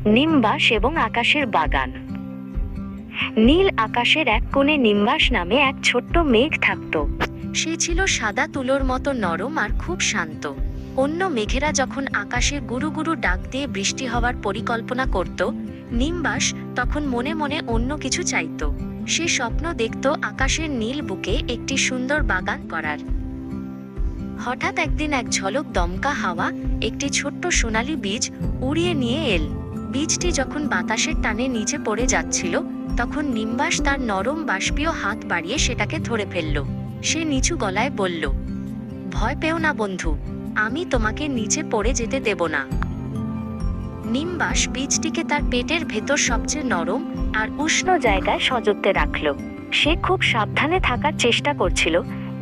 Nimbus এবং আকাশের বাগান। নীল আকাশের এক কোণে নিম্বাস নামে এক ছোট্ট মেঘ থাকত। সে ছিল সাদা তুলোর মতো নরম আর খুব শান্ত। অন্য মেঘেরা যখন আকাশে গুরু গুরু ডাক দিয়ে বৃষ্টি হওয়ার পরিকল্পনা করত, নিম্বাস তখন মনে মনে অন্য কিছু চাইত। সে স্বপ্ন দেখত আকাশের নীল বুকে একটি সুন্দর বাগান করার। হঠাৎ একদিন এক ঝলক দমকা হাওয়া একটি ছোট্ট সোনালী বীজ উড়িয়ে নিয়ে এল। বীজটি যখন বাতাসের টানে নিচে পড়ে যাচ্ছিল, তখন নিম্বাস তার নরম বাষ্পীয় হাত বাড়িয়ে সেটাকে ধরে ফেলল। সে নিচু গলায় বলল, ভয় পেও না বন্ধু, আমি তোমাকে নিচে পড়ে যেতে দেব না। নিম্বাস বীজটিকে তার পেটের ভেতর সবচেয়ে নরম আর উষ্ণ জায়গায় সযত্নে রাখল। সে খুব সাবধানে থাকার চেষ্টা করছিল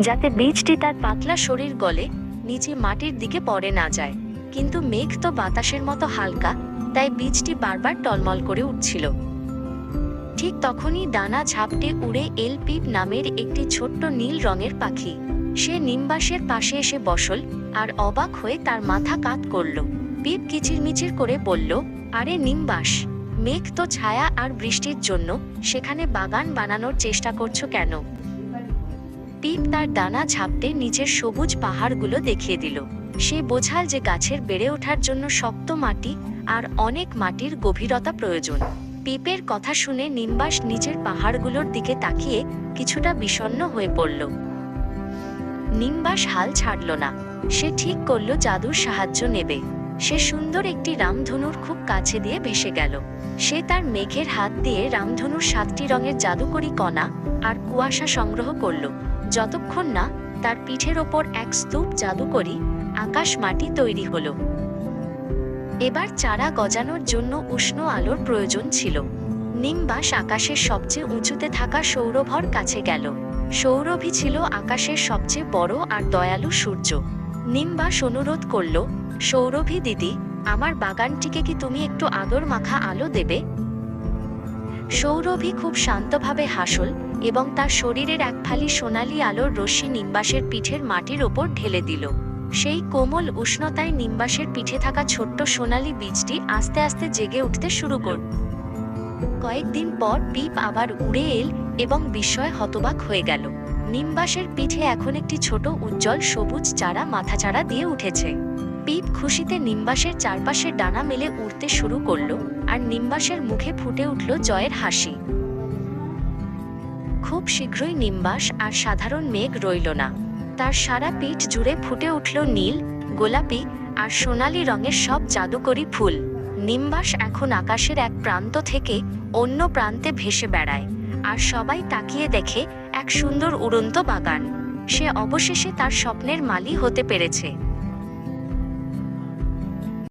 যাতে বীজটি তার পাতলা শরীর গলে নিচে মাটির দিকে পড়ে না যায়। কিন্তু মেঘ তো বাতাসের মতো হালকা, তাই বীজটি বারবার টলমল করে উঠছিল। ঠিক তখনই ডানা ঝাপটে উড়ে এল পিপ নামের একটি ছোট্ট নীল রঙের পাখি। সে নিম্বাসের পাশে এসে বসল আর অবাক হয়ে তার মাথা কাত করল। পিপ কিচিরমিচির করে বলল, আরে নিম্বাস, মেঘ তো ছায়া আর বৃষ্টির জন্য সেখানে বাগান বানানোর চেষ্টা করছো কেন? পিপ তার ডানা ঝাপটে নিচের সবুজ পাহাড়গুলো দেখিয়ে দিল। সে বোঝাল যে গাছের বেড়ে ওঠার জন্য শক্ত মাটি আর অনেক মাটির গভীরতা প্রয়োজন। পিপের কথা শুনে নিম্বাস নিচের পাহাড়গুলোর দিকে তাকিয়ে কিছুটা বিষণ্ণ হয়ে পড়ল। নিম্বাস হাল ছাড়ল না। সে ঠিক করল জাদুর সাহায্য নেবে। সে সুন্দর একটি রামধনুর খুব কাছে দিয়ে ভেসে গেল। সে তার মেঘের হাত দিয়ে রামধনুর 7টি রঙের জাদুকরি কণা আর কুয়াশা সংগ্রহ করল, যতক্ষণ না তার পিঠের ওপর এক স্তূপ জাদুকরি আকাশ মাটি তৈরি হলো। এবার চারা গজানোর জন্য উষ্ণ আলোর প্রয়োজন ছিল। নিম্বাস আকাশের সবচেয়ে উঁচুতে থাকা সৌরভর কাছে গেল। সৌরভী ছিল আকাশের সবচেয়ে বড় আর দয়ালু সূর্য। নিম্বাস অনুরোধ করল, সৌরভী দিদি, আমার বাগানটিকে কি তুমি একটু আদর মাখা আলো দেবে? সৌরভী খুব শান্তভাবে হাসল এবং তার শরীরের এক ফালি সোনালি আলোর রশ্মি নিম্বাসের পিঠের মাটির ওপর ঢেলে দিল। সেই কোমল উষ্ণতায় নিম্বাসের পিঠে থাকা ছোট্ট সোনালি বীজটি আস্তে আস্তে জেগে উঠতে শুরু করল। কয়েকদিন পর পিপ আবার উড়ে এল এবং বিস্ময়ে হতবাক হয়ে গেল। নিম্বাসের পিঠে এখন একটি ছোট উজ্জ্বল সবুজ চারা মাথাচাড়া দিয়ে উঠেছে। পিপ খুশিতে নিম্বাসের চারপাশে ডানা মেলে উড়তে শুরু করলো আর নিম্বাসের মুখে ফুটে উঠল জয়ের হাসি। খুব শীঘ্রই নিম্বাস আর সাধারণ মেঘ রইল না। তার সারা পিঠ জুড়ে ফুটে উঠল নীল, গোলাপি আর সোনালী রঙের সব জাদুকরি ফুল। নিম্বাস এখন আকাশের এক প্রান্ত থেকে অন্য প্রান্তে ভেসে বেড়ায়, আর সবাই তাকিয়ে দেখে এক সুন্দর উড়ন্ত বাগান। সে অবশেষে তার স্বপ্নের মালি হতে পেরেছে।